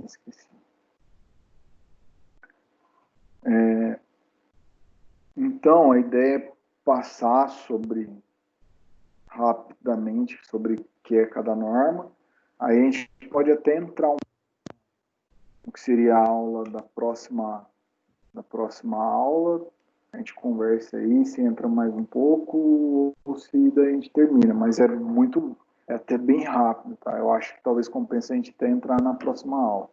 Esqueci. Então, a ideia é passar rapidamente sobre o que é cada norma. Aí a gente pode até entrar no que seria a aula da próxima aula. A gente conversa aí, se entra mais um pouco, ou se daí a gente termina. Mas é até bem rápido, tá? Eu acho que talvez compense a gente até entrar na próxima aula.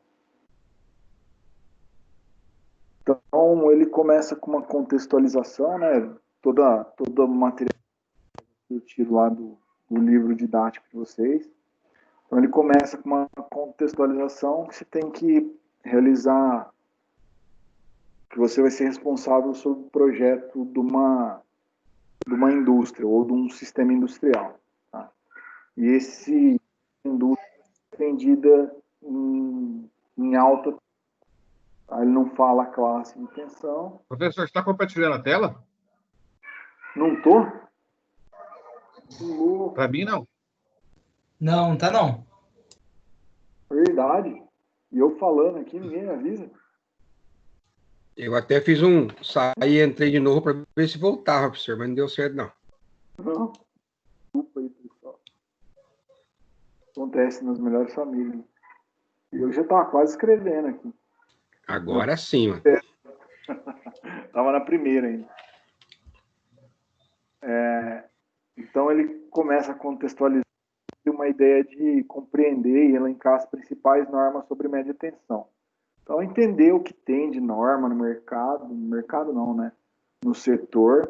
Então, ele começa com uma contextualização, né? Toda matéria que eu tiro lá do livro didático de vocês. Então, ele começa com uma contextualização que você tem que realizar, que você vai ser responsável sobre o projeto de uma indústria ou de um sistema industrial. Tá? E esse indústria é vendida em alta. Tá? Ele não fala a classe de tensão. Professor, está compartilhando a tela? Não estou? Para mim, não. Não, tá não. Verdade. E eu falando aqui, ninguém me avisa. Eu até fiz saí e entrei de novo para ver se voltava, professor, mas não deu certo, não. Não. Desculpa aí, pessoal. Acontece nas melhores famílias. E eu já estava quase escrevendo aqui. Agora sim, mano. Estava na primeira ainda. Então ele começa a contextualizar uma ideia de compreender e elencar as principais normas sobre média tensão. Então, entender o que tem de norma no mercado não, né? No setor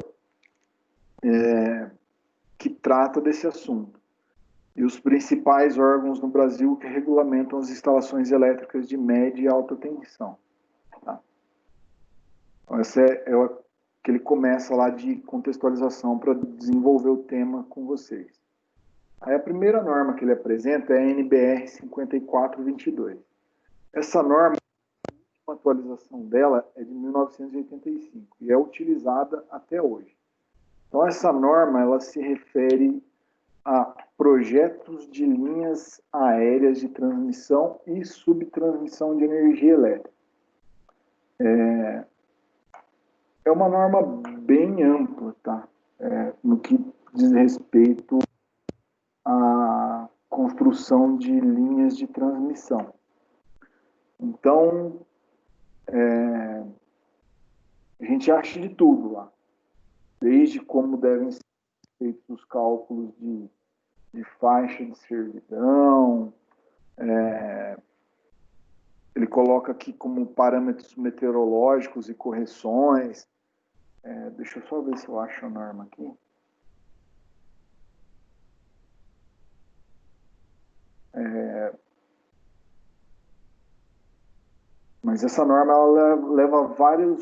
que trata desse assunto. E os principais órgãos no Brasil que regulamentam as instalações elétricas de média e alta tensão. Tá? Então, essa é o que ele começa lá de contextualização para desenvolver o tema com vocês. Aí a primeira norma que ele apresenta é a NBR 5422. Essa norma, a atualização dela é de 1985 e é utilizada até hoje. Então essa norma ela se refere a projetos de linhas aéreas de transmissão e subtransmissão de energia elétrica. É uma norma bem ampla, tá? No que diz respeito à construção de linhas de transmissão. Então, a gente acha de tudo lá, desde como devem ser feitos os cálculos de faixa de servidão, ele coloca aqui como parâmetros meteorológicos e correções. Deixa eu só ver se eu acho a norma aqui. Mas essa norma ela leva vários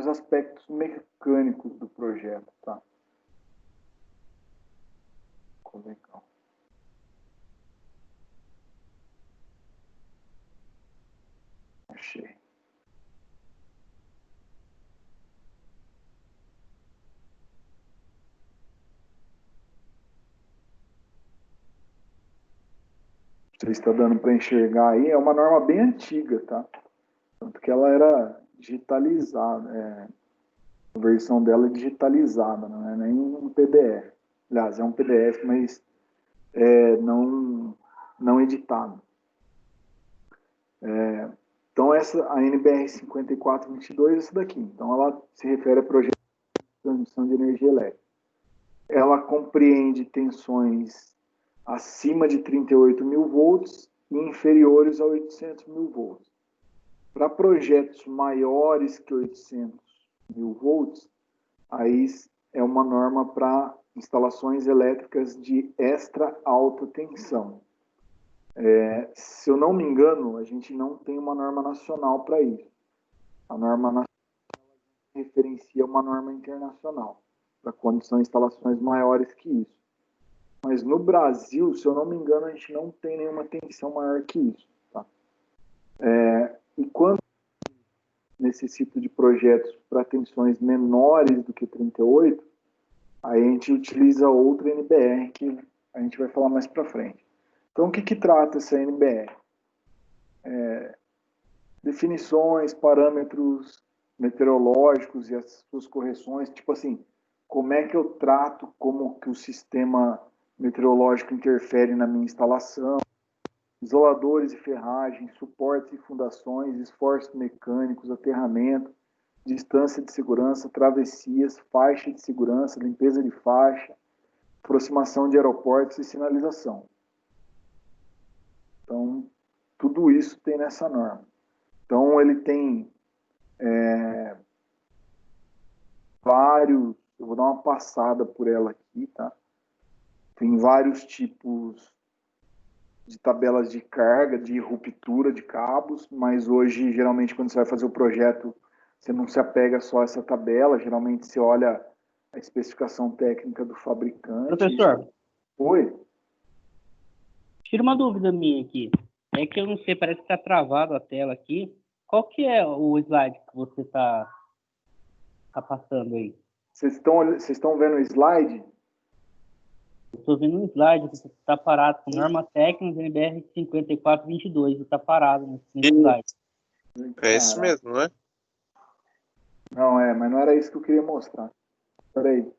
aspectos mecânicos do projeto, tá? Legal. Achei. Você está dando para enxergar aí, é uma norma bem antiga, tá? Tanto que ela era digitalizada, a versão dela é digitalizada, não é nem um PDF. Aliás, é um PDF, mas não editado. Então, a NBR 5422 é essa daqui. Então, ela se refere a projetos de transmissão de energia elétrica. Ela compreende tensões acima de 38 mil volts e inferiores a 800 mil volts. Para projetos maiores que 800 mil volts, aí é uma norma para instalações elétricas de extra alta tensão. Se eu não me engano, a gente não tem uma norma nacional para isso. A norma nacional referencia uma norma internacional, para quando são instalações maiores que isso. Mas no Brasil, se eu não me engano, a gente não tem nenhuma tensão maior que isso. Tá? E quando necessita de projetos para tensões menores do que 38, aí a gente utiliza outra NBR, que a gente vai falar mais para frente. Então, o que trata essa NBR? definições, parâmetros meteorológicos e as suas correções, tipo assim, como é que eu trato, como que o sistema meteorológico interfere na minha instalação, isoladores e ferragens, suportes e fundações, esforços mecânicos, aterramento, distância de segurança, travessias, faixa de segurança, limpeza de faixa, aproximação de aeroportos e sinalização. Então, tudo isso tem nessa norma. Então, ele tem vários, eu vou dar uma passada por ela aqui, tá? Tem vários tipos de tabelas de carga, de ruptura de cabos, mas hoje, geralmente, quando você vai fazer o projeto, você não se apega só a essa tabela, geralmente você olha a especificação técnica do fabricante. Professor, Oi? tira uma dúvida minha aqui. É que eu não sei, parece que está travado a tela aqui. Qual que é o slide que você está passando aí? Vocês estão vendo o slide? Eu estou vendo um slide que está parado com norma técnica NBR 5422. Está parado nesse slide. É esse mesmo, não é? Não, mas não era isso que eu queria mostrar. Peraí.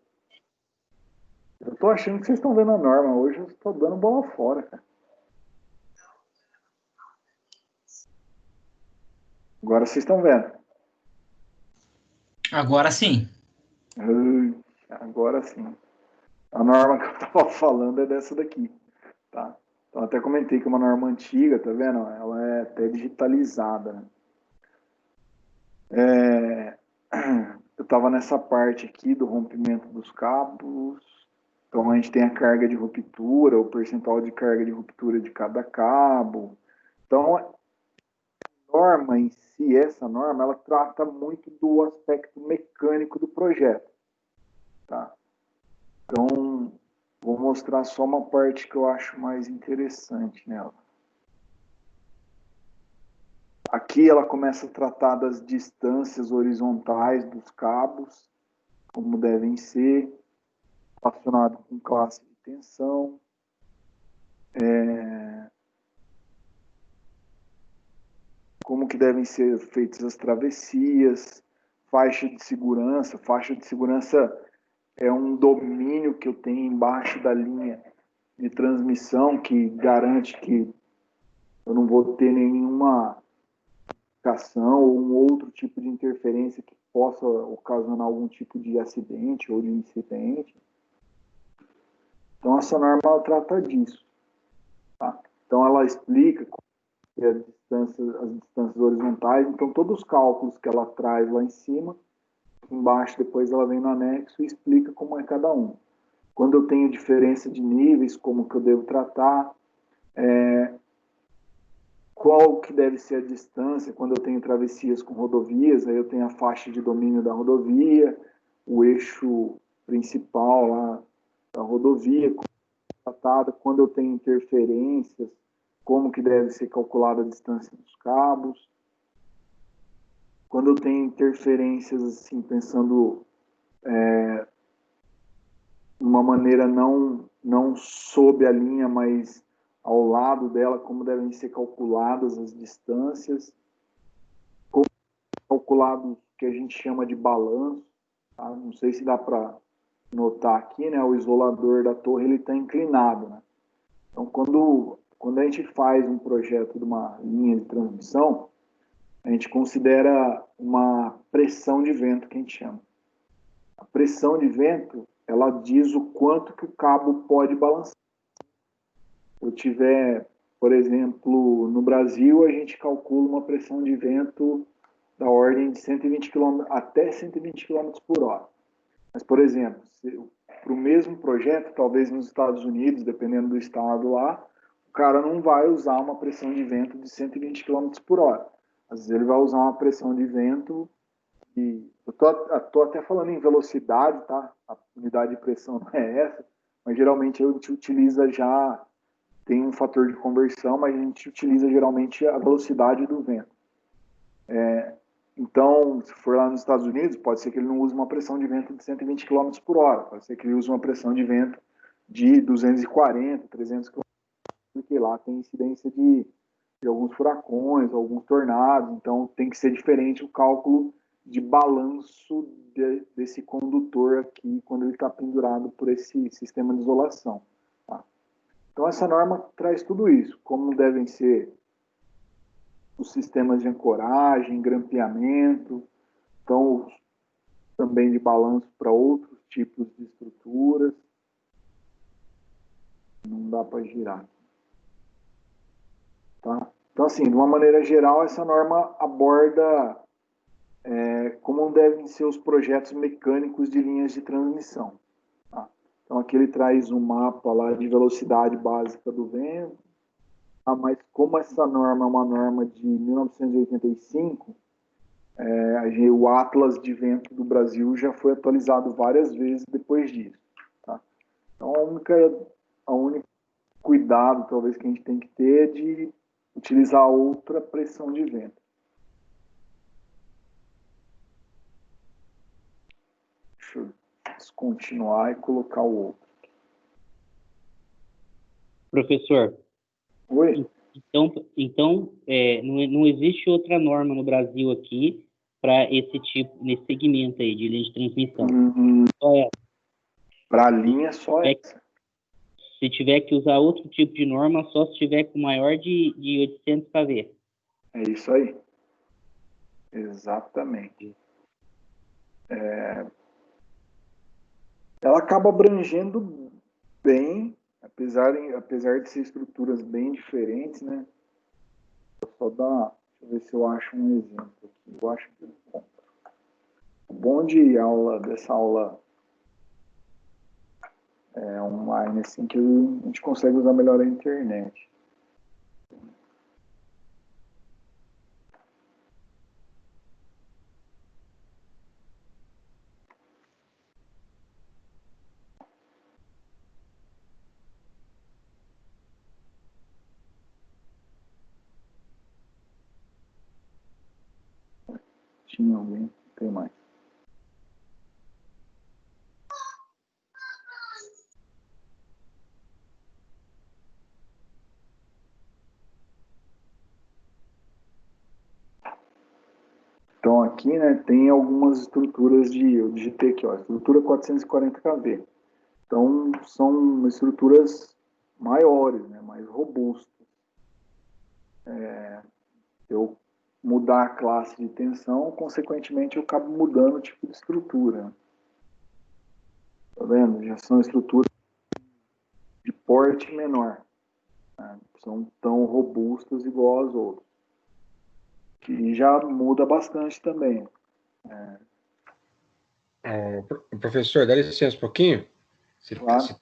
Eu tô achando que vocês estão vendo a norma. Hoje eu estou dando bola fora, cara. Agora vocês estão vendo. Agora sim. Agora sim. A norma que eu estava falando é dessa daqui, tá? Então até comentei que é uma norma antiga, tá vendo? Ela é até digitalizada, né? Eu estava nessa parte aqui do rompimento dos cabos. Então a gente tem a carga de ruptura, o percentual de carga de ruptura de cada cabo. Então a norma em si, essa norma, ela trata muito do aspecto mecânico do projeto, tá? Então, vou mostrar só uma parte que eu acho mais interessante nela. Aqui ela começa a tratar das distâncias horizontais dos cabos, como devem ser, relacionado com classe de tensão. Como que devem ser feitas as travessias, faixa de segurança. Faixa de segurança é um domínio que eu tenho embaixo da linha de transmissão que garante que eu não vou ter nenhuma notificação ou um outro tipo de interferência que possa ocasionar algum tipo de acidente ou de incidente. Então, essa norma ela trata disso. Tá? Então, ela explica as distâncias horizontais. Então, todos os cálculos que ela traz lá em cima, embaixo depois ela vem no anexo e explica como é cada um. Quando eu tenho diferença de níveis, como que eu devo tratar, qual que deve ser a distância quando eu tenho travessias com rodovias, aí eu tenho a faixa de domínio da rodovia, o eixo principal lá da rodovia, tratada, quando eu tenho interferências, como que deve ser calculada a distância dos cabos. Quando eu tenho interferências, assim, pensando de uma maneira não sob a linha, mas ao lado dela, como devem ser calculadas as distâncias, como calculado o que a gente chama de balanço, tá? Não sei se dá para notar aqui, né? O isolador da torre ele está inclinado, né? Então, quando a gente faz um projeto de uma linha de transmissão, a gente considera uma pressão de vento, que a gente chama. A pressão de vento, ela diz o quanto que o cabo pode balançar. Se eu tiver, por exemplo, no Brasil, a gente calcula uma pressão de vento da ordem de 120 km até 120 km por hora. Mas, por exemplo, para o mesmo projeto, talvez nos Estados Unidos, dependendo do estado lá, o cara não vai usar uma pressão de vento de 120 km por hora. Às vezes ele vai usar uma pressão de vento e eu tô até falando em velocidade, tá? A unidade de pressão não é essa, mas geralmente a gente utiliza já, tem um fator de conversão, mas a gente utiliza geralmente a velocidade do vento. Então, se for lá nos Estados Unidos, pode ser que ele não use uma pressão de vento de 120 km por hora, pode ser que ele use uma pressão de vento de 240, 300 km, porque lá tem incidência de de alguns furacões, alguns tornados, então tem que ser diferente o cálculo de balanço desse condutor aqui, quando ele está pendurado por esse sistema de isolação. Tá? Então, essa norma traz tudo isso, como devem ser os sistemas de ancoragem, grampeamento, então, também de balanço para outros tipos de estruturas. Não dá para girar. Tá? Então, assim, de uma maneira geral, essa norma aborda como devem ser os projetos mecânicos de linhas de transmissão. Tá? Então, aqui ele traz um mapa lá de velocidade básica do vento, tá? Mas como essa norma é uma norma de 1985, o Atlas de Vento do Brasil já foi atualizado várias vezes depois disso. Tá? Então, a única cuidado, talvez, que a gente tem que ter é de utilizar outra pressão de vento. Deixa eu descontinuar e colocar o outro. Professor, Oi? então não existe outra norma no Brasil aqui para esse tipo, nesse segmento aí de linha de transmissão. Só essa. Para a linha, só essa. Se tiver que usar outro tipo de norma, só se tiver com maior de 800 kV. É isso aí. Exatamente. Ela acaba abrangendo bem, apesar de ser estruturas bem diferentes, né? Só deixa eu ver se eu acho um exemplo aqui. Eu acho que o bom dessa aula online, assim, que a gente consegue usar melhor a internet. Tinha alguém? Tem mais. Então aqui, né, tem algumas estruturas eu digitei aqui, ó, estrutura 440 kV. Então são estruturas maiores, né, mais robustas. Eu mudar a classe de tensão, consequentemente eu acabo mudando o tipo de estrutura. Né? Tá vendo? Já são estruturas de porte menor. Né? São tão robustas igual as outras. Que já muda bastante também. Professor, dá licença um pouquinho. Claro.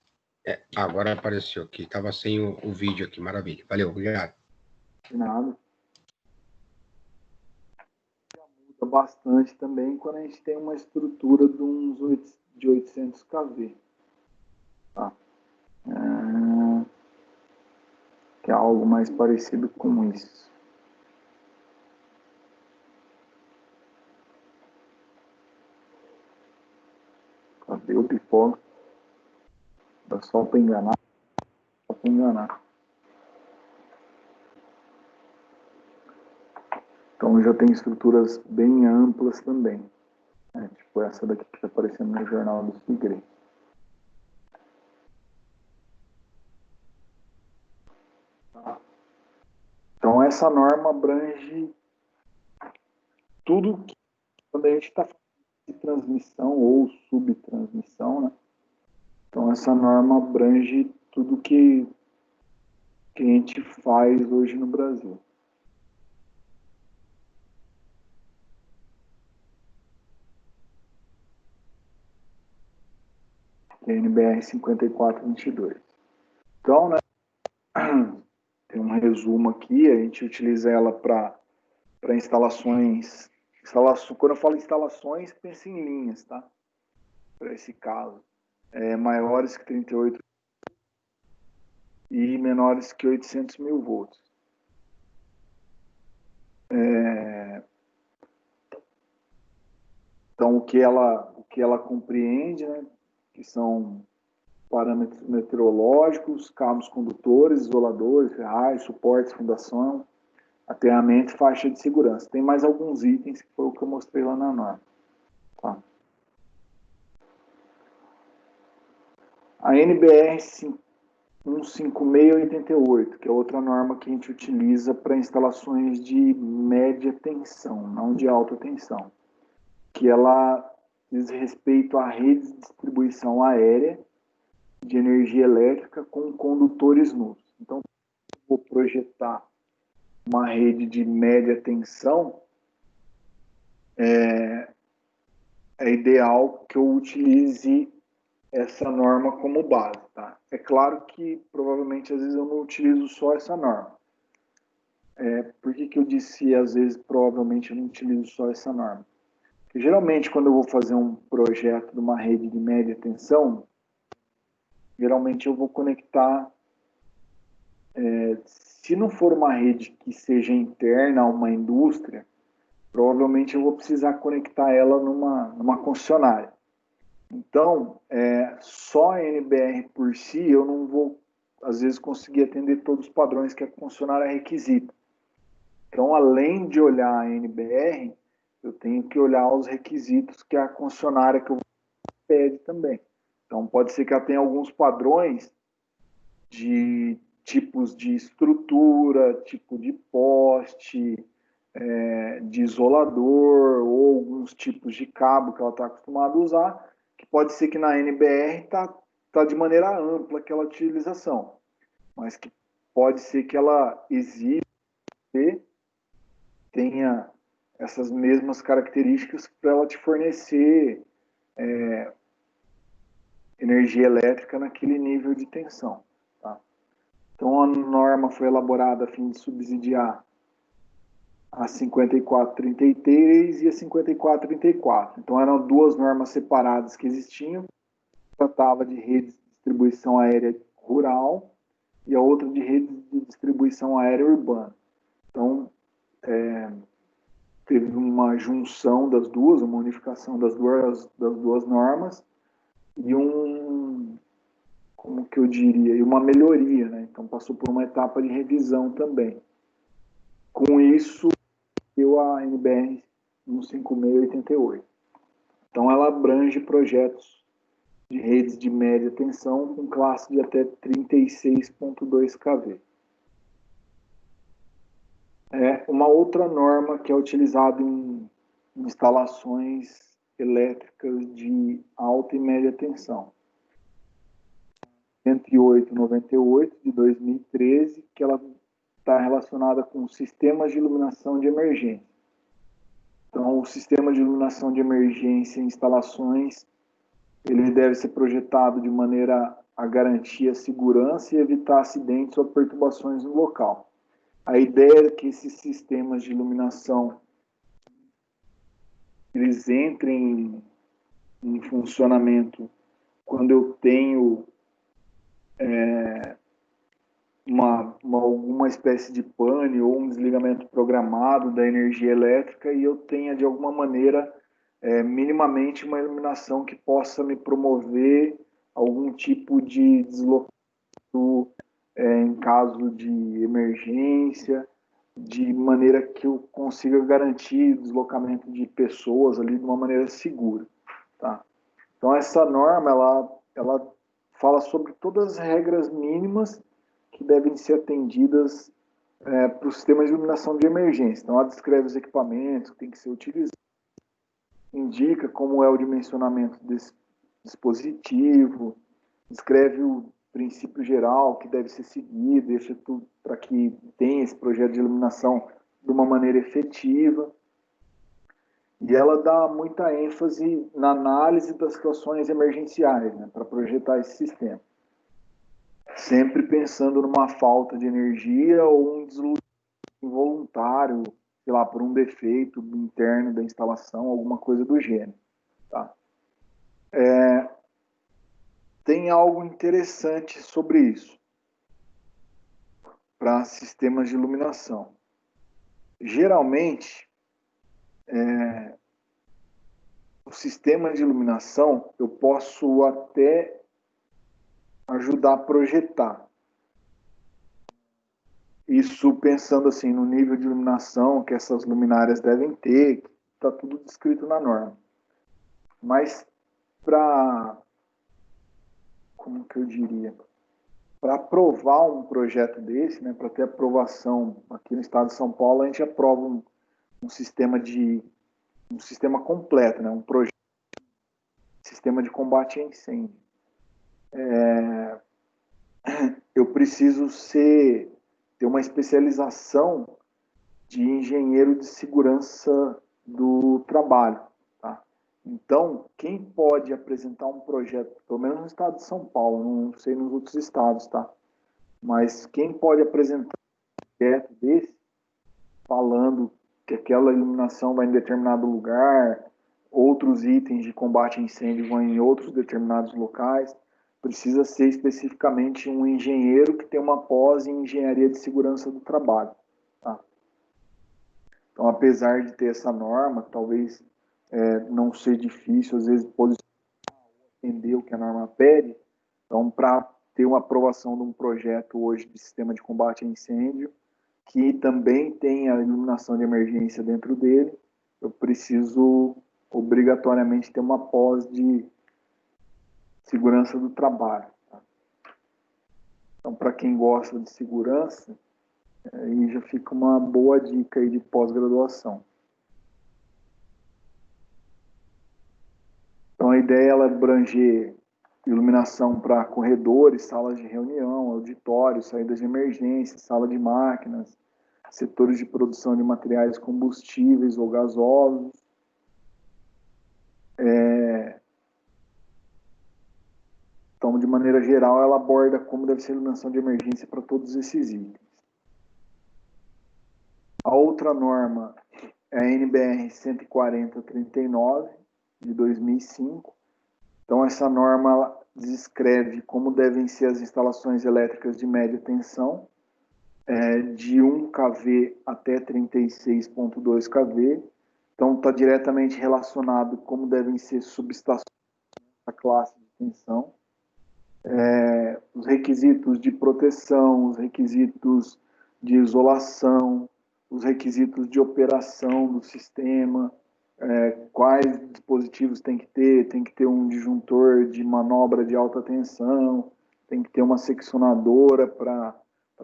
Agora apareceu aqui. Estava sem o vídeo aqui. Maravilha. Valeu, obrigado. De nada. Já muda bastante também quando a gente tem uma estrutura de 800 kV. Tá? Que é algo mais parecido com isso. Cadê o pipoca? Dá só para enganar. Só para enganar. Então já tem estruturas bem amplas também. Né? Tipo essa daqui que está aparecendo no Jornal do Tigre. Então essa norma abrange tudo que quando a gente está falando de transmissão ou subtransmissão, né? Então essa norma abrange tudo que a gente faz hoje no Brasil. Que é a NBR 5422. Então, né, tem um resumo aqui, a gente utiliza ela para instalações. Quando eu falo instalações, pense em linhas, tá? Para esse caso. Maiores que 38 e menores que 800 mil volts. Então, o que ela compreende, né, que são parâmetros meteorológicos, cabos condutores, isoladores, ferragens, suportes, fundação, Aterramento e faixa de segurança. Tem mais alguns itens, que foi o que eu mostrei lá na norma. Tá? A NBR 15688, que é outra norma que a gente utiliza para instalações de média tensão, não de alta tensão, que ela diz respeito à rede de distribuição aérea de energia elétrica com condutores nus. Então, se eu vou projetar uma rede de média tensão, é ideal que eu utilize essa norma como base. Tá? É claro que, provavelmente, às vezes eu não utilizo só essa norma. Por que eu disse, às vezes, provavelmente eu não utilizo só essa norma? Porque, geralmente, quando eu vou fazer um projeto de uma rede de média tensão, geralmente eu vou conectar, se não for uma rede que seja interna a uma indústria, provavelmente eu vou precisar conectar ela numa concessionária. Então, só a NBR por si, eu não vou, às vezes, conseguir atender todos os padrões que a concessionária requisita. Então, além de olhar a NBR, eu tenho que olhar os requisitos que a concessionária que eu pede também. Então, pode ser que ela tenha alguns padrões de tipos de estrutura, tipo de poste, de isolador, ou alguns tipos de cabo que ela está acostumada a usar, que pode ser que na NBR tá de maneira ampla aquela utilização, mas que pode ser que ela exija e tenha essas mesmas características para ela te fornecer energia elétrica naquele nível de tensão. Tá? Então, a norma foi elaborada a fim de subsidiar a 5433 e a 5434. Então, eram duas normas separadas que existiam. Tratava de redes de distribuição aérea rural e a outra de redes de distribuição aérea urbana. Então, teve uma junção das duas, uma unificação das duas normas e como que eu diria, e uma melhoria, né? Então, passou por uma etapa de revisão também. Com isso, deu a NBR 15688. Então, ela abrange projetos de redes de média tensão com classe de até 36.2 kV. Uma outra norma que é utilizada em instalações elétricas de alta e média tensão. 10898 de 2013, que ela está relacionada com sistemas de iluminação de emergência. Então, o sistema de iluminação de emergência em instalações, ele deve ser projetado de maneira a garantir a segurança e evitar acidentes ou perturbações no local. A ideia é que esses sistemas de iluminação eles entrem em funcionamento quando eu tenho alguma espécie de pane ou um desligamento programado da energia elétrica e eu tenha, de alguma maneira, minimamente uma iluminação que possa me promover algum tipo de deslocamento em caso de emergência, de maneira que eu consiga garantir o deslocamento de pessoas ali de uma maneira segura. Tá? Então, essa norma, ela fala sobre todas as regras mínimas que devem ser atendidas para o sistema de iluminação de emergência. Então, ela descreve os equipamentos que tem que ser utilizados, indica como é o dimensionamento desse dispositivo, descreve o princípio geral que deve ser seguido, deixa tudo para que tenha esse projeto de iluminação de uma maneira efetiva. E ela dá muita ênfase na análise das situações emergenciais, né, para projetar esse sistema. Sempre pensando numa falta de energia ou um deslocamento involuntário, sei lá, por um defeito interno da instalação, alguma coisa do gênero. Tá? Tem algo interessante sobre isso para sistemas de iluminação. Geralmente, o sistema de iluminação eu posso até ajudar a projetar. E Isso pensando assim no nível de iluminação que essas luminárias devem ter, está tudo descrito na norma. Mas como que eu diria? Para aprovar um projeto desse, né, para ter aprovação aqui no estado de São Paulo, a gente aprova um sistema completo, né, um projeto, sistema de combate a incêndio. Eu preciso ter uma especialização de engenheiro de segurança do trabalho. Tá? Então, quem pode apresentar um projeto, pelo menos no estado de São Paulo, não sei nos outros estados, tá? Mas quem pode apresentar um projeto desse, falando que aquela iluminação vai em determinado lugar, outros itens de combate a incêndio vão em outros determinados locais, precisa ser especificamente um engenheiro que tem uma pós em engenharia de segurança do trabalho. Tá? Então, apesar de ter essa norma, talvez não ser difícil, às vezes, entender o que a norma pede. Então, para ter uma aprovação de um projeto hoje de sistema de combate a incêndio, que também tem a iluminação de emergência dentro dele, eu preciso obrigatoriamente ter uma pós de segurança do trabalho. Tá? Então, para quem gosta de segurança, aí já fica uma boa dica aí de pós-graduação. Então, a ideia é abranger iluminação para corredores, salas de reunião, auditórios, saídas de emergência, sala de máquinas, setores de produção de materiais combustíveis ou gasosos. Então, de maneira geral, ela aborda como deve ser a iluminação de emergência para todos esses itens. A outra norma é a NBR 14039, de 2005. Então, essa norma descreve como devem ser as instalações elétricas de média tensão, de 1 kV até 36,2 kV. Então, está diretamente relacionado como devem ser subestações da classe de tensão. Os requisitos de proteção, os requisitos de isolação, os requisitos de operação do sistema, quais dispositivos tem que ter um disjuntor de manobra de alta tensão, tem que ter uma seccionadora para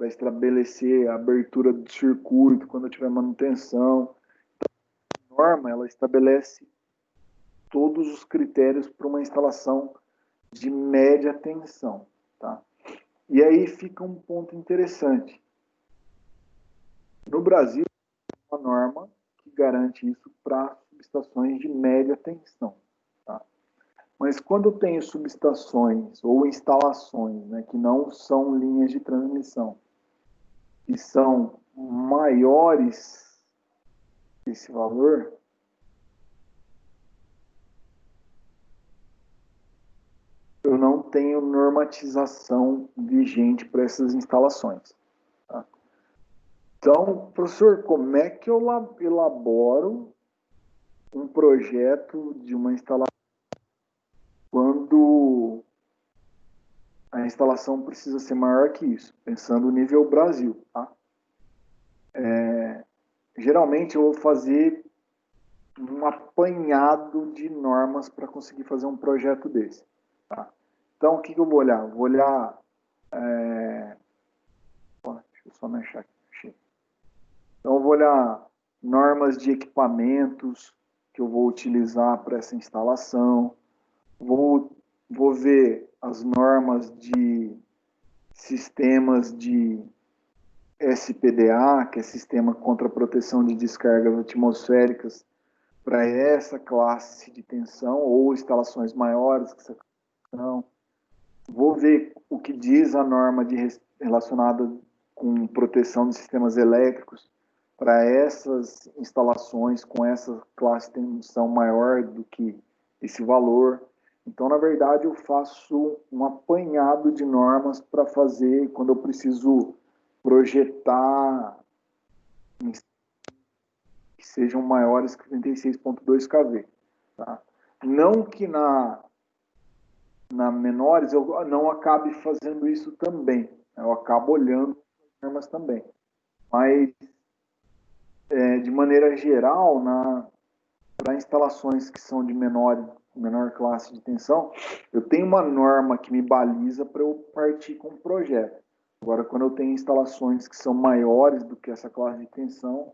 estabelecer a abertura do circuito quando tiver manutenção. Então, a norma ela estabelece todos os critérios para uma instalação de média tensão. Tá? E aí fica um ponto interessante. No Brasil, uma norma que garante isso para subestações de média tensão. Tá? Mas quando eu tenho subestações ou instalações, né, que não são linhas de transmissão, e são maiores que esse valor, eu não tenho normatização vigente para essas instalações. Tá? Então, professor, como é que eu elaboro um projeto de uma instalação quando a instalação precisa ser maior que isso, pensando no nível Brasil, tá? Geralmente eu vou fazer um apanhado de normas para conseguir fazer um projeto desse, tá? Então, o que eu vou olhar? Vou olhar... deixa eu só me achar aqui. Então, eu vou olhar normas de equipamentos que eu vou utilizar para essa instalação, vou ver as normas de sistemas de SPDA, que é Sistema contra a Proteção de Descargas Atmosféricas, para essa classe de tensão, ou instalações maiores que essa tensão. Vou ver o que diz a norma relacionada com proteção de sistemas elétricos para essas instalações com essa classe de tensão maior do que esse valor. Então, na verdade, eu faço um apanhado de normas para fazer quando eu preciso projetar que sejam maiores que 36,2 kV. Tá? Não que na menores eu não acabe fazendo isso também. Eu acabo olhando as normas também. Mas, de maneira geral, para instalações que são de menor classe de tensão, eu tenho uma norma que me baliza para eu partir com o projeto. Agora, quando eu tenho instalações que são maiores do que essa classe de tensão,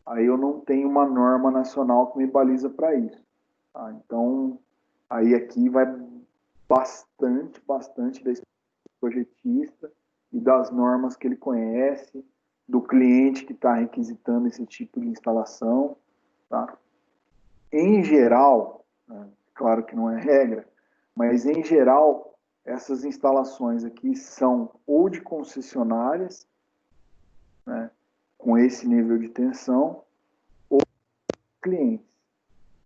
aí eu não tenho uma norma nacional que me baliza para isso. Tá? Então, aí aqui vai bastante da experiência do projetista e das normas que ele conhece, do cliente que está requisitando esse tipo de instalação. Tá? Em geral, né, claro que não é regra, mas em geral, essas instalações aqui são ou de concessionárias, né, com esse nível de tensão, ou clientes,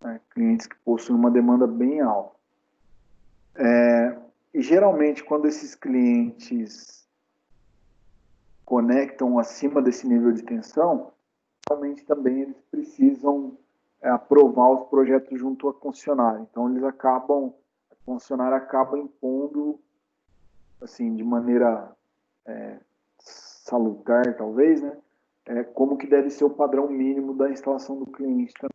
né, clientes que possuem uma demanda bem alta. E geralmente, quando esses clientes conectam acima desse nível de tensão, realmente também eles precisam aprovar os projetos junto à concessionária. Então, a concessionária acaba impondo, assim, de maneira salutar, talvez, né? Como que deve ser o padrão mínimo da instalação do cliente também.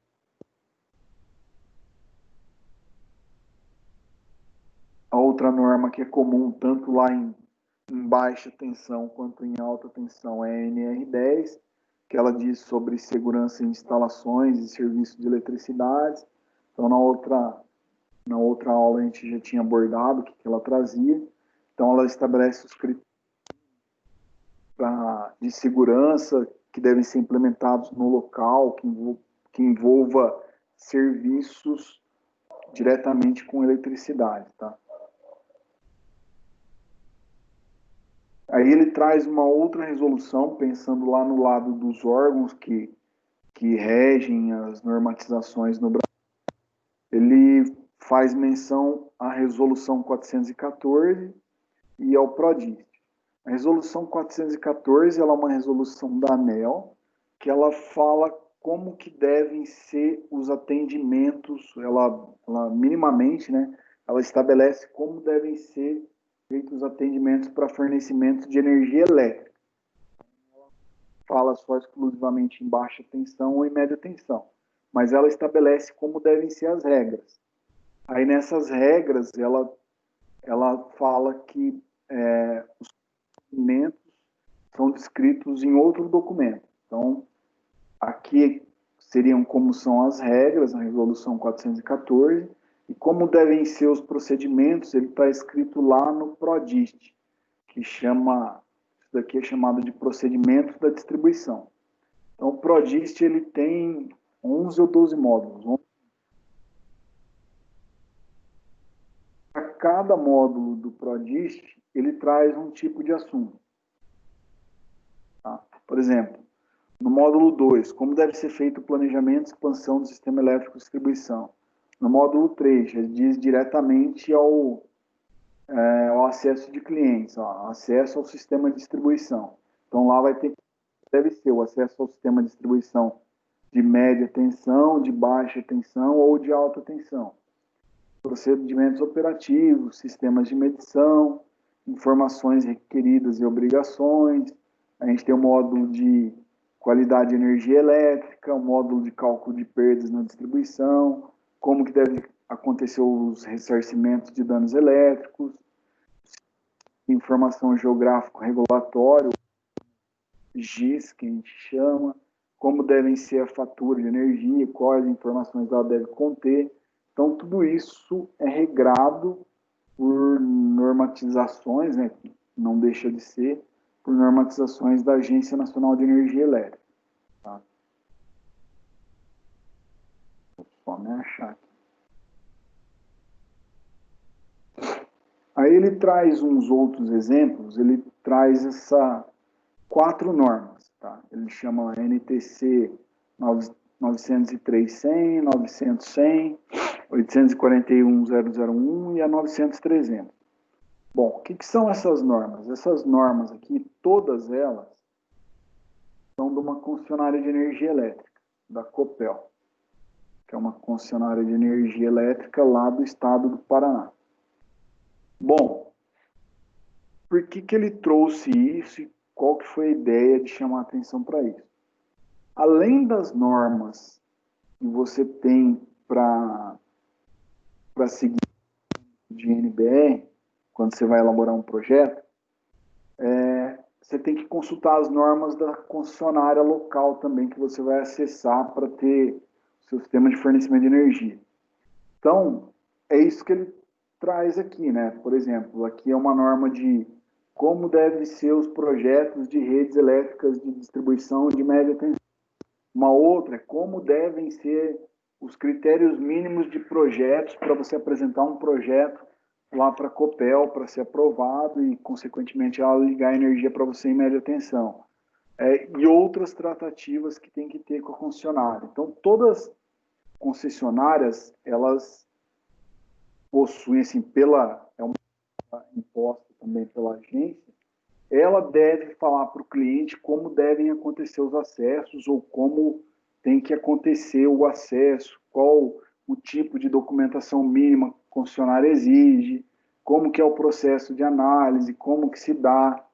A outra norma que é comum, tanto lá em baixa tensão quanto em alta tensão, é a NR10, que ela diz sobre segurança em instalações e serviços de eletricidade. Então, na outra aula a gente já tinha abordado o que ela trazia. Então, ela estabelece os critérios de segurança que devem ser implementados no local, que envolva serviços diretamente com eletricidade, tá? Aí ele traz uma outra resolução, pensando lá no lado dos órgãos que regem as normatizações no Brasil. Ele faz menção à resolução 414 e ao PRODIST. A resolução 414 ela é uma resolução da ANEEL, que ela fala como que devem ser os atendimentos, ela minimamente, né, ela estabelece como devem ser feitos os atendimentos para fornecimento de energia elétrica. Fala só exclusivamente em baixa tensão ou em média tensão, mas ela estabelece como devem ser as regras. Aí nessas regras ela fala que os procedimentos são descritos em outro documento. Então, aqui seriam como são as regras, na resolução 414, e como devem ser os procedimentos, ele está escrito lá no PRODIST, que isso daqui é chamado de procedimento da distribuição. Então, o PRODIST ele tem 11 ou 12 módulos. A cada módulo do PRODIST, ele traz um tipo de assunto. Tá? Por exemplo, no módulo 2, como deve ser feito o planejamento e expansão do sistema elétrico de distribuição. No módulo 3, já diz diretamente ao acesso de clientes, acesso ao sistema de distribuição. Então, lá deve ser o acesso ao sistema de distribuição de média tensão, de baixa tensão ou de alta tensão. Procedimentos operativos, sistemas de medição, informações requeridas e obrigações. A gente tem o módulo de qualidade de energia elétrica, o módulo de cálculo de perdas na distribuição, como que deve acontecer os ressarcimentos de danos elétricos, informação geográfico regulatório, GIS, que a gente chama, como devem ser a fatura de energia, quais informações ela deve conter. Então, tudo isso é regrado por normatizações, né, que não deixa de ser, por normatizações da Agência Nacional de Energia Elétrica. Tá? Vou só me achar aqui. Aí ele traz uns outros exemplos, ele traz 4 normas. Tá? Ele chama NTC 903.100, 900.100, 841.001 e a 900.300. Bom, o que são essas normas? Essas normas aqui, todas elas, são de uma concessionária de energia elétrica, da Copel, que é uma concessionária de energia elétrica lá do estado do Paraná. Bom, por que ele trouxe isso e qual que foi a ideia de chamar atenção para isso. Além das normas que você tem para seguir de NBR, quando você vai elaborar um projeto, você tem que consultar as normas da concessionária local também, que você vai acessar para ter o seu sistema de fornecimento de energia. Então, é isso que ele traz aqui, né? Por exemplo, aqui é uma norma de como devem ser os projetos de redes elétricas de distribuição de média tensão. Uma outra é como devem ser os critérios mínimos de projetos para você apresentar um projeto lá para a Copel para ser aprovado e, consequentemente, ela ligar a energia para você em média tensão. E outras tratativas que tem que ter com a concessionária. Então, todas as concessionárias, elas possuem, assim, é uma imposta também pela agência, ela deve falar para o cliente como devem acontecer os acessos ou como tem que acontecer o acesso, qual o tipo de documentação mínima que a concessionária exige, como que é o processo de análise, como que se dá.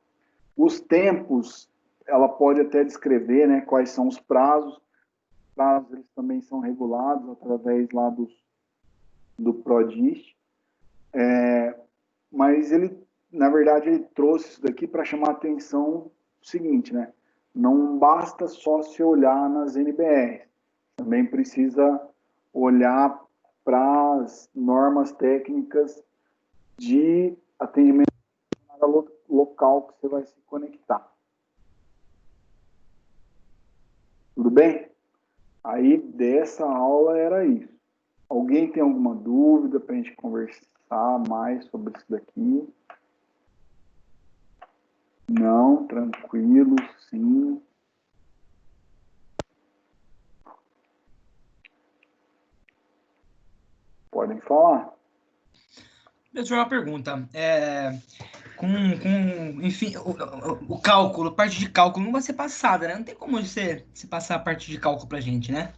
Os tempos, ela pode até descrever, né, quais são os prazos. Os prazos eles também são regulados através lá do PRODIST. Mas ele, na verdade, ele trouxe isso daqui para chamar a atenção o seguinte, né? Não basta só se olhar nas NBR, também precisa olhar para as normas técnicas de atendimento local que você vai se conectar. Tudo bem? Aí, dessa aula era isso. Alguém tem alguma dúvida para a gente conversar mais sobre isso daqui? Não, tranquilo, sim. Podem falar. Professor, uma pergunta. Enfim, o cálculo, a parte de cálculo não vai ser passada, né? Não tem como você passar a parte de cálculo pra gente, né?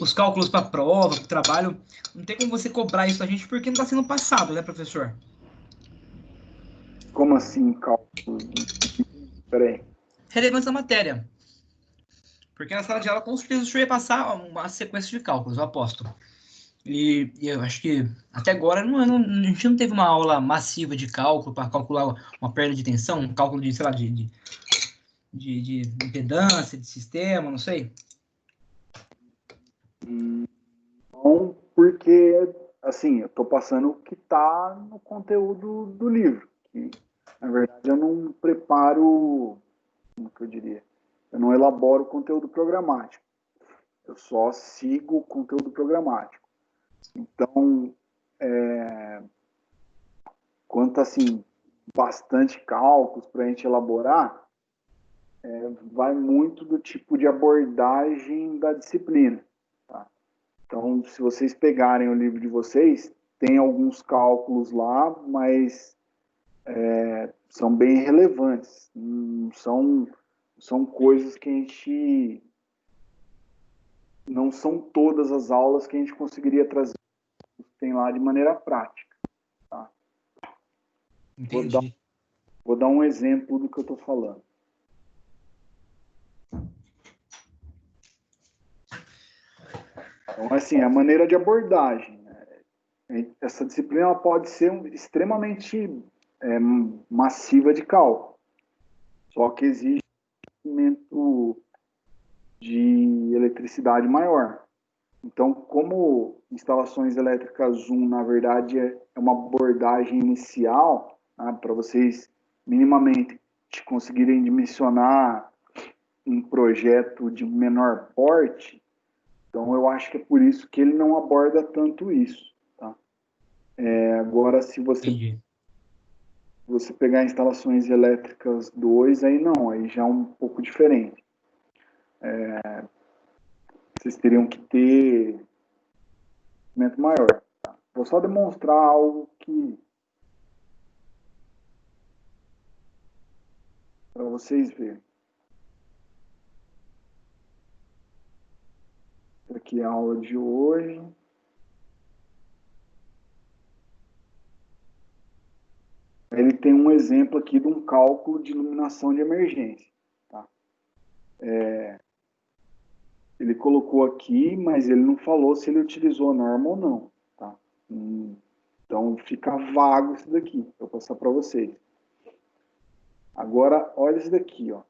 Os cálculos para prova, para trabalho, não tem como você cobrar isso a gente porque não está sendo passado, né, professor? Como assim, cálculo? Peraí. Relevância da matéria. Porque na sala de aula, com certeza, o senhor ia passar uma sequência de cálculos, eu aposto. E eu acho que até agora a gente não teve uma aula massiva de cálculo para calcular uma perda de tensão, um cálculo de, sei lá, de impedância, de sistema, não sei. Não, porque, assim, eu estou passando o que está no conteúdo do livro. Que, na verdade, eu não preparo, como que eu diria? Eu não elaboro o conteúdo programático. Eu só sigo o conteúdo programático. Então, quanto, assim, bastante cálculos para a gente elaborar, vai muito do tipo de abordagem da disciplina. Tá? Então, se vocês pegarem o livro de vocês, tem alguns cálculos lá, mas são bem relevantes. São coisas que a gente... Não são todas as aulas que a gente conseguiria trazer, tem lá de maneira prática. Tá? Entendi. Vou dar um exemplo do que eu estou falando. Então, assim, a maneira de abordagem. Essa disciplina ela pode ser extremamente massiva de cálculo, só que exige um conhecimento de eletricidade maior. Então, como instalações elétricas 1, na verdade, é uma abordagem inicial, né, para vocês minimamente conseguirem dimensionar um projeto de menor porte, então eu acho que é por isso que ele não aborda tanto isso. Tá? Agora, se Entendi. você pegar instalações elétricas 2, aí não, aí já é um pouco diferente. Vocês teriam que ter conhecimento maior. Tá? Vou só demonstrar algo que para vocês verem. Aqui é a aula de hoje. ele tem um exemplo aqui de um cálculo de iluminação de emergência. Tá? Ele colocou aqui, mas ele não falou se ele utilizou a norma ou não. Tá? Então, fica vago isso daqui. Eu vou passar para vocês. Agora, olha isso daqui. Ó.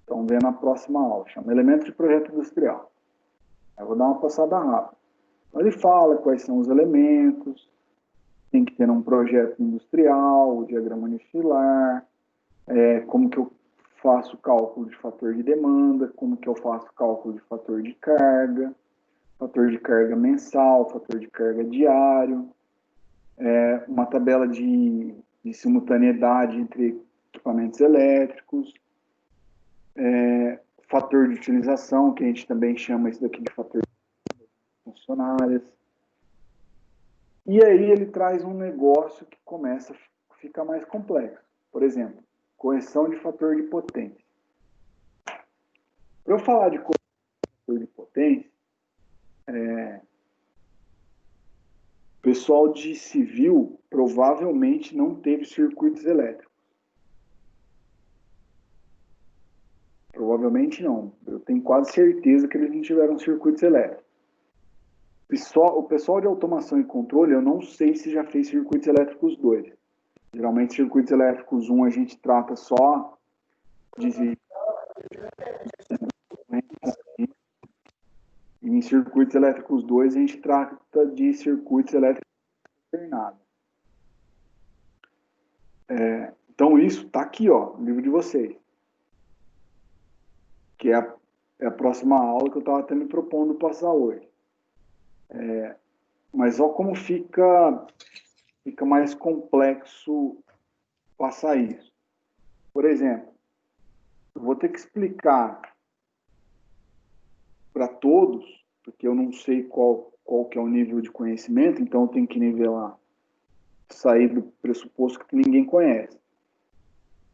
Estão vendo a próxima aula. Chama Elemento de Projeto Industrial. Eu vou dar uma passada rápida. Ele fala quais são os elementos, tem que ter um projeto industrial, o diagrama unifilar, como que eu faço o cálculo de fator de demanda, como que eu faço o cálculo de fator de carga mensal, fator de carga diário, uma tabela de simultaneidade entre equipamentos elétricos, fator de utilização, que a gente também chama isso daqui de fator de funcionárias. E aí ele traz um negócio que começa a ficar mais complexo. Por exemplo, correção de fator de potência. Para eu falar de correção de fator de potência, o pessoal de civil provavelmente não teve circuitos elétricos. Provavelmente não. Eu tenho quase certeza que eles não tiveram circuitos elétricos. O pessoal de automação e controle, eu não sei se já fez circuitos elétricos 2. Geralmente, circuitos elétricos 1 a gente trata só de... E em circuitos elétricos 2 a gente trata de circuitos elétricos alternados. Então, isso está aqui, ó, no livro de vocês. Que é a próxima aula que eu estava até me propondo passar hoje. Mas olha como fica mais complexo passar isso. Por exemplo, eu vou ter que explicar para todos, porque eu não sei qual que é o nível de conhecimento, então eu tenho que nivelar, sair do pressuposto que ninguém conhece.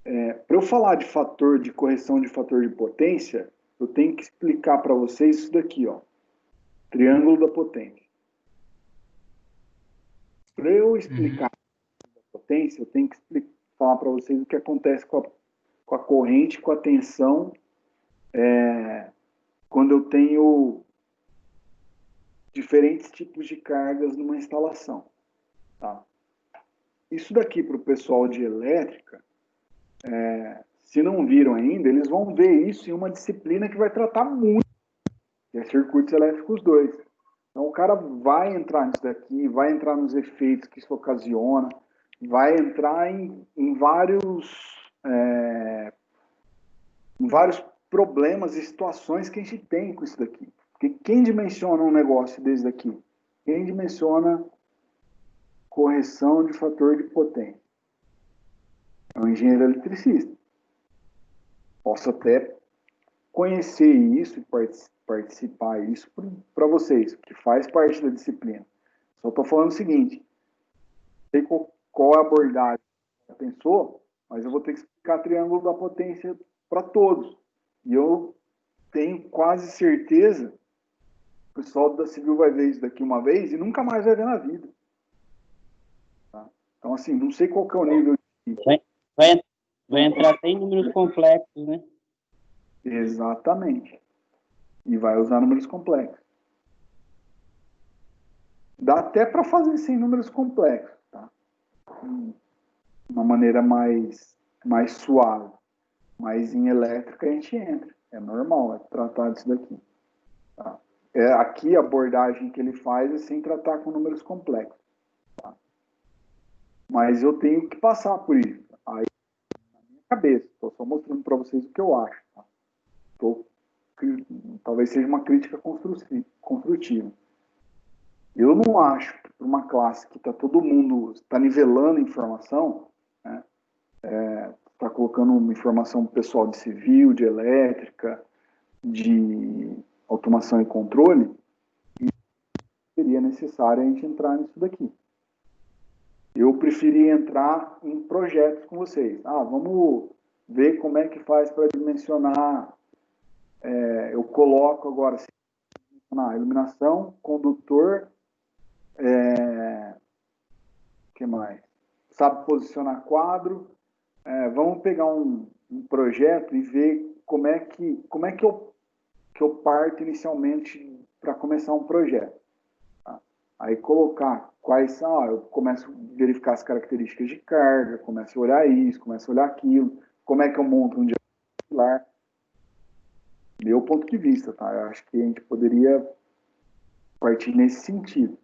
Para eu falar de correção de fator de potência, eu tenho que explicar para vocês isso daqui, ó, triângulo da potência. Para eu explicar a potência, eu tenho que falar para vocês o que acontece com a corrente, com a tensão, quando eu tenho diferentes tipos de cargas numa instalação. Tá? Isso daqui para o pessoal de elétrica, se não viram ainda, eles vão ver isso em uma disciplina que vai tratar muito, que é circuitos elétricos 2. Então o cara vai entrar nisso daqui, vai entrar nos efeitos que isso ocasiona, vai entrar em vários problemas e situações que a gente tem com isso daqui. Porque quem dimensiona um negócio desse daqui? Quem dimensiona correção de fator de potência? É um engenheiro eletricista. Posso até conhecer isso e participar isso para vocês, que faz parte da disciplina. Só estou falando o seguinte, sei qual é a abordagem que você pensou, mas eu vou ter que explicar triângulo da potência para todos. E eu tenho quase certeza que o pessoal da Civil vai ver isso daqui uma vez e nunca mais vai ver na vida. Tá? Então, assim, não sei qual que é o nível de... Vai entrar até em números complexos, né? Exatamente. E vai usar números complexos. Dá até para fazer sem números complexos, tá? Uma maneira mais suave. Mas em elétrica a gente entra. É normal, é tratar disso daqui. Tá? Aqui a abordagem que ele faz é sem tratar com números complexos. Tá? Mas eu tenho que passar por isso. Aí, na minha cabeça, estou só mostrando para vocês o que eu acho. Tá? Talvez seja uma crítica construtiva. Eu não acho que para uma classe que está todo mundo está nivelando informação, né, está colocando uma informação para o pessoal de civil, de elétrica, de automação e controle, e seria necessário a gente entrar nisso daqui. Eu preferi entrar em projetos com vocês. Vamos ver como é que faz para dimensionar. Eu coloco agora na iluminação, condutor, que mais? sabe posicionar quadro. Vamos pegar um projeto e ver como é que eu parto inicialmente para começar um projeto. Tá? Aí colocar quais são, eu começo a verificar as características de carga, começo a olhar isso, começo a olhar aquilo, como é que eu monto um diagrama. Meu ponto de vista, tá? Eu acho que a gente poderia partir nesse sentido.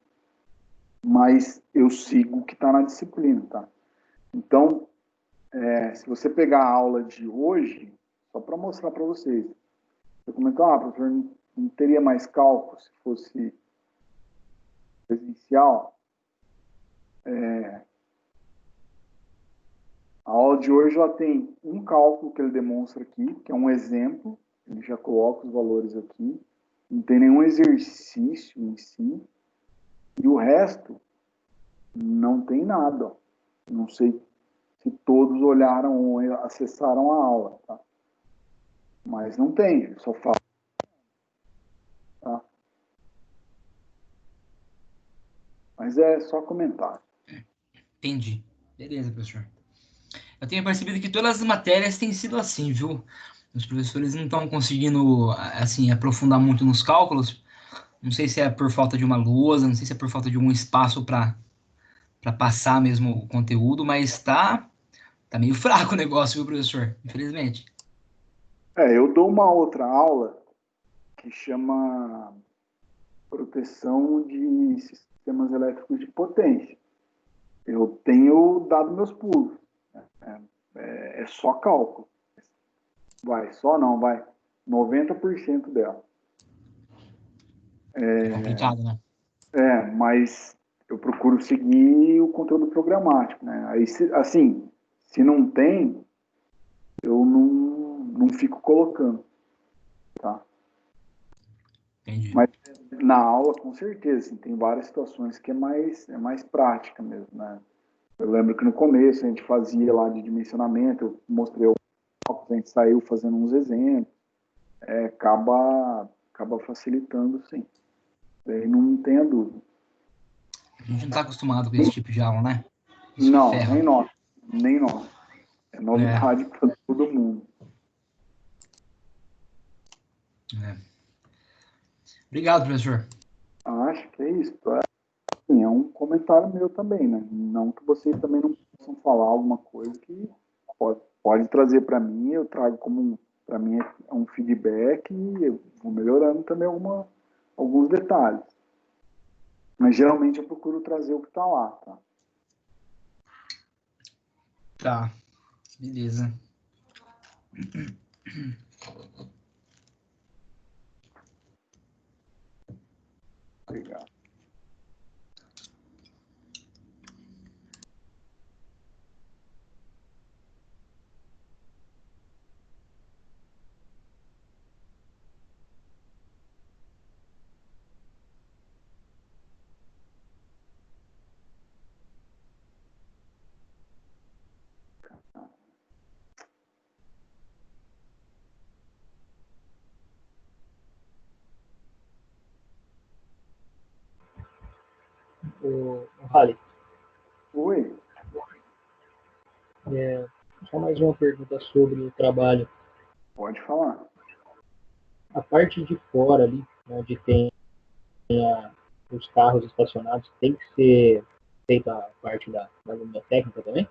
Mas eu sigo o que está na disciplina, tá? Então, se você pegar a aula de hoje, só para mostrar para vocês, você comentou, professor, não teria mais cálculo se fosse presencial. A aula de hoje já tem um cálculo que ele demonstra aqui, que é um exemplo, ele já coloca os valores aqui, não tem nenhum exercício em si, e o resto não tem nada. Não sei se todos olharam ou acessaram a aula, tá? Mas não tem, só fala. Tá? Mas é só comentário. Entendi. Beleza, professor. Eu tenho percebido que todas as matérias têm sido assim, viu? Os professores não estão conseguindo, assim, aprofundar muito nos cálculos. Não sei se é por falta de uma lousa, não sei se é por falta de um espaço para passar mesmo o conteúdo, mas tá meio fraco o negócio, viu, professor? Infelizmente. Eu dou uma outra aula que chama proteção de sistemas elétricos de potência. Eu tenho dado meus pulos. É só cálculo. Só não, vai. 90% dela. É complicado, né? Mas eu procuro seguir o conteúdo programático, né? Aí, se não tem, eu não fico colocando, tá? Entendi. Mas na aula, com certeza, assim, tem várias situações que é mais prática mesmo, né? Eu lembro que no começo a gente fazia lá de dimensionamento, eu mostrei o cálculo, a gente saiu fazendo uns exemplos, acaba facilitando, sim. Daí não tenha dúvida. A gente não está acostumado com esse tipo de aula, né? Isso Não, ferra. nem nós. É novidade para todo mundo. Obrigado, professor. Acho que é isso. Assim, é um comentário meu também, né? Não que vocês também não possam falar alguma coisa que pode trazer para mim, eu trago como, para mim, é um feedback e eu vou melhorando também alguns detalhes. Mas geralmente eu procuro trazer o que está lá, tá? Tá. Beleza. Obrigado. Rally, Oi? só mais uma pergunta sobre o trabalho. Pode falar. A parte de fora ali, onde tem os carros estacionados, tem que ser feita a parte da linha técnica também?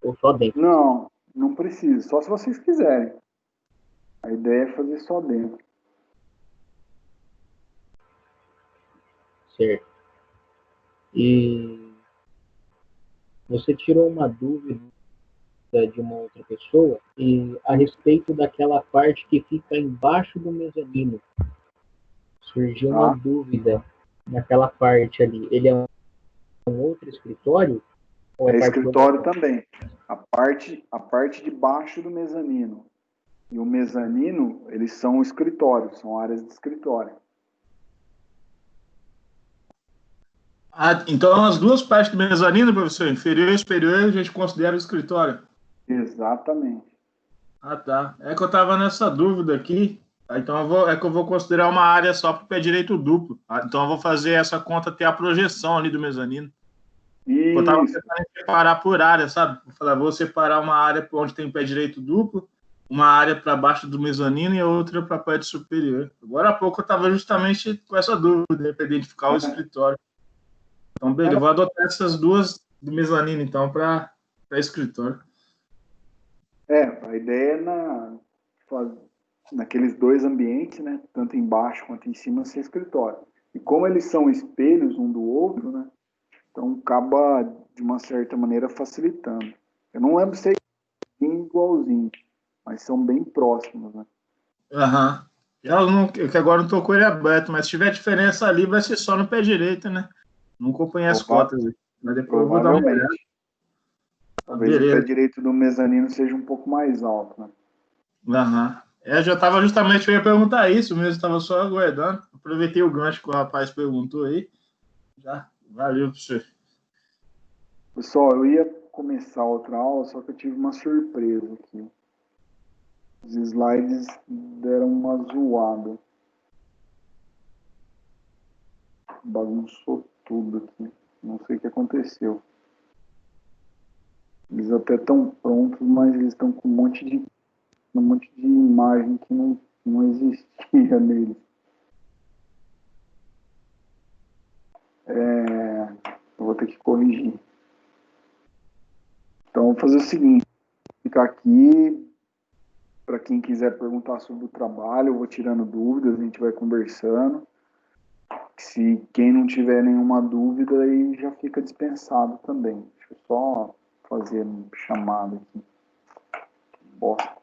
Ou só dentro? Não precisa. Só se vocês quiserem. A ideia é fazer só dentro. Certo. E você tirou uma dúvida de uma outra pessoa e a respeito daquela parte que fica embaixo do mezanino. Surgiu uma dúvida naquela parte ali. Ele é um outro escritório? Ou É escritório também. A parte de baixo do mezanino e o mezanino, eles são escritórios, são áreas de escritório. Então as duas partes do mezanino, professor, inferior e superior, a gente considera o escritório. Exatamente. Tá. É que eu estava nessa dúvida aqui. Então eu vou considerar uma área só para o pé direito duplo. Então eu vou fazer essa conta até a projeção ali do mezanino. Eu tava Isso. tentando separar por área, sabe? Eu falei, vou separar uma área onde tem pé direito duplo, uma área para baixo do mezanino e outra para a parte superior. Agora há pouco eu estava justamente com essa dúvida, para identificar o escritório. Então, beleza, eu vou adotar essas duas do mezanino, então, para escritório. A ideia é naqueles dois ambientes, né? Tanto embaixo quanto em cima, ser escritório. E como eles são espelhos um do outro, né? Então acaba, de uma certa maneira, facilitando. Eu não lembro se é igualzinho, mas são bem próximos, né? Aham. Que agora não tô com ele aberto, mas se tiver diferença ali, vai ser só no pé direito, né? Não acompanhei as cotas, mas depois eu vou dar uma olhada. Provavelmente. Talvez o pé direito do mezanino seja um pouco mais alto, né? Aham. Eu já estava justamente, eu ia perguntar isso mesmo, estava só aguardando. Aproveitei o gancho que o rapaz perguntou aí. Já, valeu para você. Pessoal, eu ia começar outra aula, só que eu tive uma surpresa aqui. Os slides deram uma zoada. Bagunçou tudo aqui. Não sei o que aconteceu. Eles até estão prontos, mas eles estão com um monte de imagem que não existia neles. Eu vou ter que corrigir. Então, vou fazer o seguinte. Vou ficar aqui. Para quem quiser perguntar sobre o trabalho, eu vou tirando dúvidas, a gente vai conversando. Se quem não tiver nenhuma dúvida, aí já fica dispensado também. Deixa eu só fazer um chamado aqui. Bosta.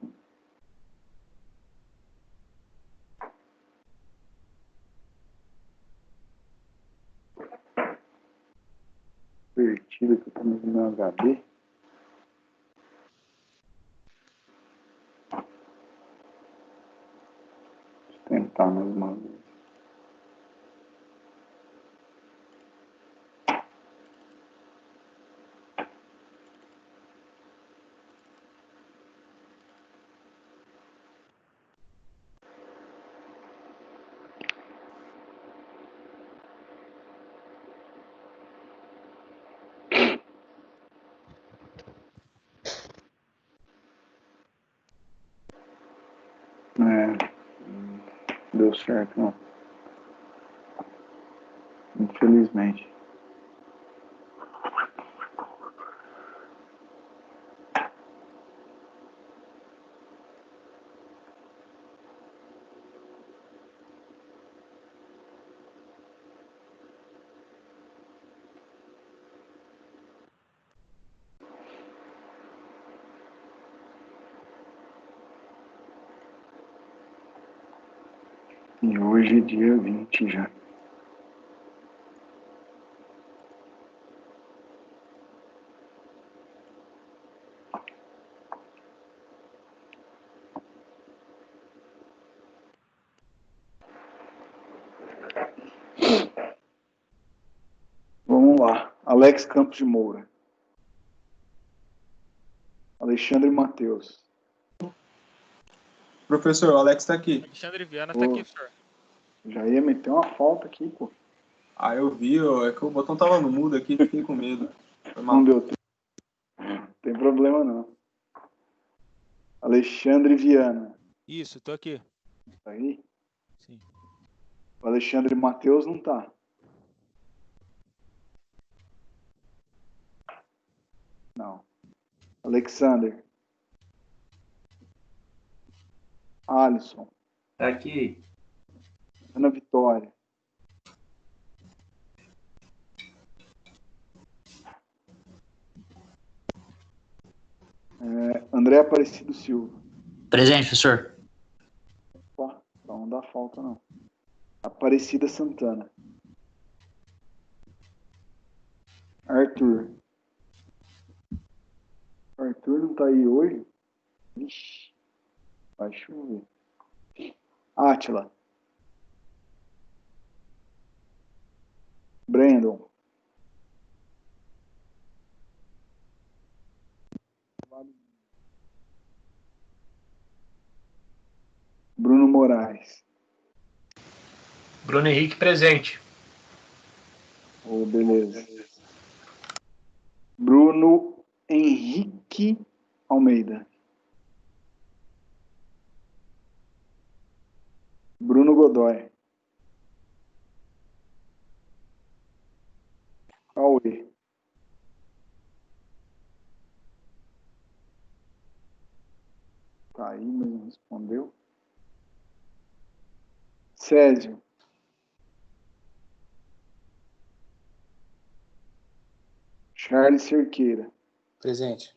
Pertida que eu tô no meu HD. Deixa eu tentar mais uma vez. Deu certo, não. Infelizmente. E hoje é dia 20 já. Vamos lá. Alex Campos de Moura. Alexandre Matheus. Professor, o Alex está aqui. Alexandre Viana está aqui, professor. Já ia meter uma falta aqui, pô. Ah, eu vi, é que o botão tava no mudo aqui, fiquei com medo. Não deu tempo. Não tem problema não. Alexandre Viana. Isso, tô aqui. Tá aí? Sim. O Alexandre Matheus não tá. Não. Alexander. Alisson. Tá aqui. Ana Vitória. André Aparecido Silva. Presente, professor. Opa, não dá falta não. Aparecida Santana. Arthur. Arthur não tá aí hoje? Ixi, vai chover. Átila. Brandon. Bruno Moraes. Bruno Henrique presente. Beleza. Bruno Henrique Almeida. Bruno Godoy. Cauê. Tá aí, mas não respondeu. Césio. Charles Cerqueira. Presente.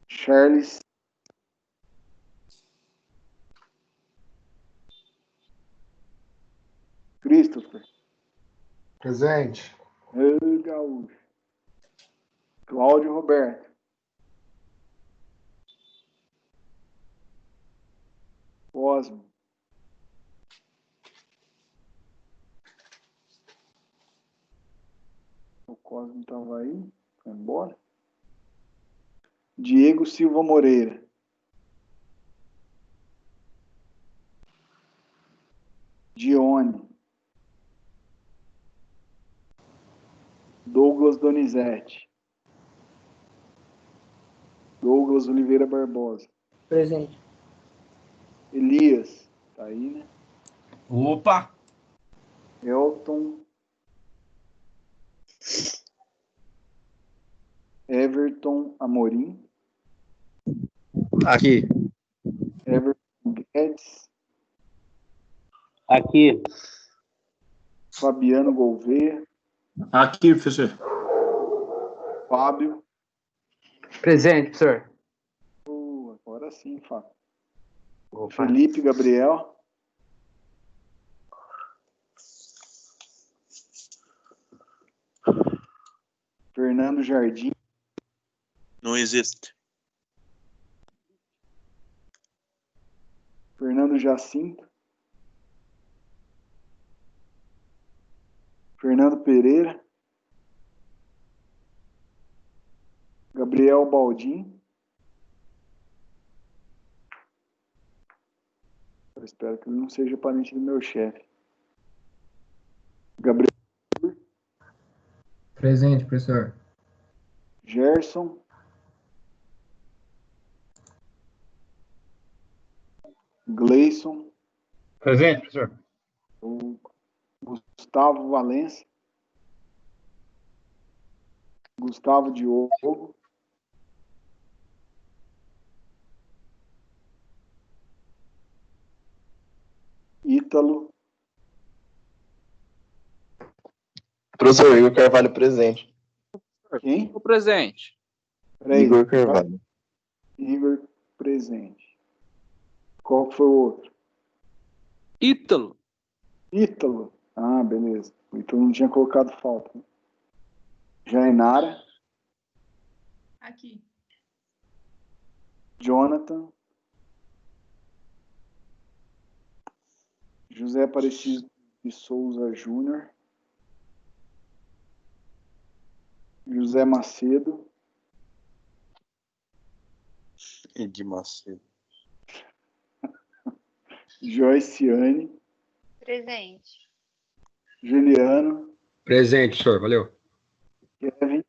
Charles. Christopher. Presente. Gaúcho. Cláudio Roberto. Cosmo. O Cosmo estava aí, foi embora. Diego Silva Moreira. Dione. Douglas Donizete. Douglas Oliveira Barbosa. Presente. Elias. Tá aí, né? Opa! Elton. Everton Amorim. Aqui. Everton Guedes. Aqui. Fabiano Gouveia. Aqui, professor. Fábio. Presente, professor. Agora sim, Fábio. Opa. Felipe Gabriel. Fernando Jardim. Não existe. Fernando Jacinto. Fernando Pereira. Gabriel Baldin. Eu espero que ele não seja parente do meu chefe. Gabriel. Presente, professor. Gerson. Gleison. Presente, professor. O Gustavo Valença. Gustavo Diogo. Ítalo. Professor Igor Carvalho presente. Quem? O presente. Peraí. Igor Carvalho. Igor presente. Qual foi o outro? Ítalo. Ítalo. Ah, beleza. O Ítalo não tinha colocado falta. Jainara. Aqui. Jonathan. José Aparecido de Souza Júnior. José Macedo. De Macedo. Joiciane. Presente. Juliano. Presente, senhor. Valeu. Kevin.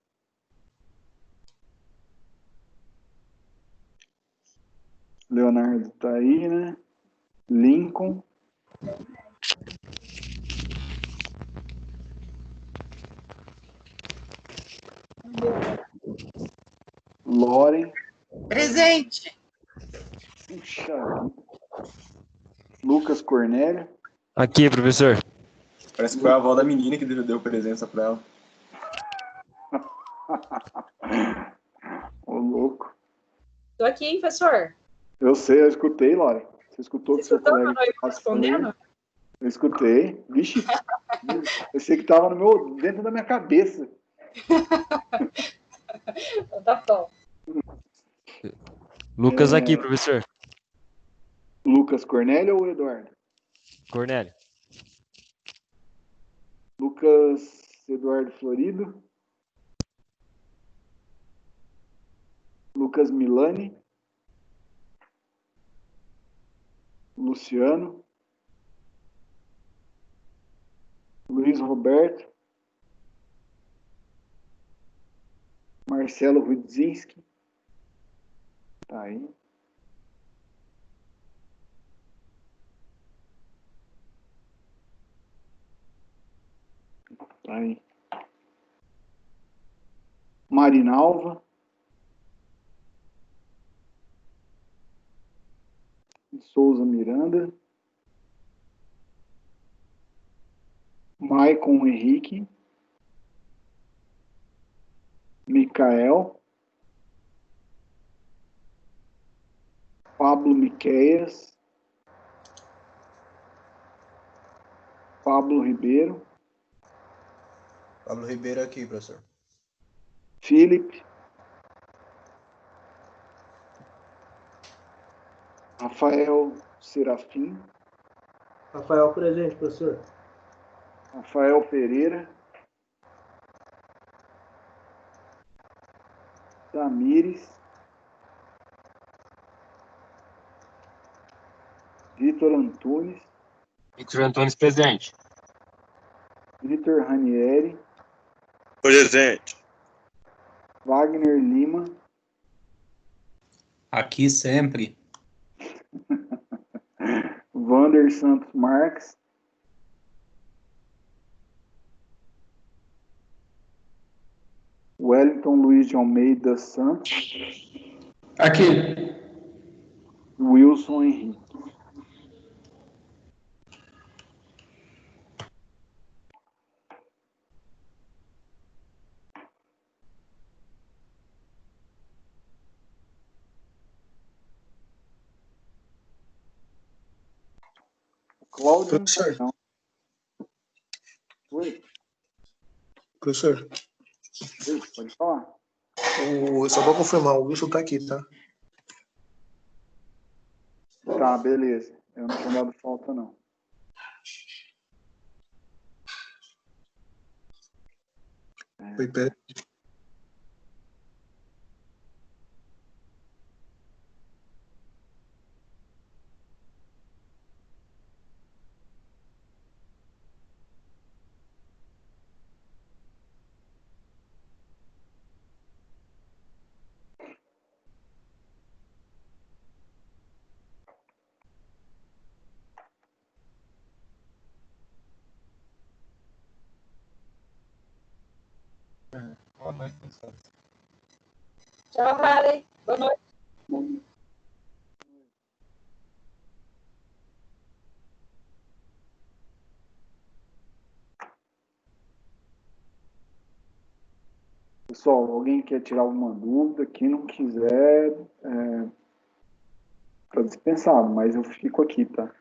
Leonardo tá aí, né? Lincoln. Loren. Presente. Puxa vida. Lucas Cornélio. Aqui, professor. Parece que foi a avó da menina que deu presença pra ela. Ô, louco. Tô aqui, hein, professor? Eu sei, eu escutei, Loren. Você escutou que seu colega Não, eu respondendo? falou? Eu escutei. Vixe, eu sei que tava dentro da minha cabeça. Então tá bom. Lucas aqui, professor. Lucas Cornélio ou Eduardo? Cornélio. Lucas Eduardo Florido. Lucas Milani. Luciano. Luiz Roberto. Marcelo Rudzinski. Tá aí. Tá aí. Marinalva. Souza Miranda. Maicon Henrique. Micael. Pablo Miqueias. Pablo Ribeiro. Pablo Ribeiro aqui, professor. Felipe. Rafael Serafim. Rafael presente, professor. Rafael Pereira. Tamires. Vitor Antunes. Vitor Antunes presente. Vitor Ranieri. Presente. Wagner Lima. Aqui sempre. Vander Santos Marques. Wellington Luiz de Almeida Santos. Aqui. Wilson Henrique. Cláudio. Professor. Não. Oi. Professor, Oi, pode falar. só pra confirmar, o Wilson tá aqui, tá? Tá, beleza. Eu não tinha dado falta, não. Foi perto. Boa noite, professor. Tchau, Harley. Boa noite. Pessoal, alguém quer tirar alguma dúvida? Quem não quiser, tá dispensado, mas eu fico aqui, tá?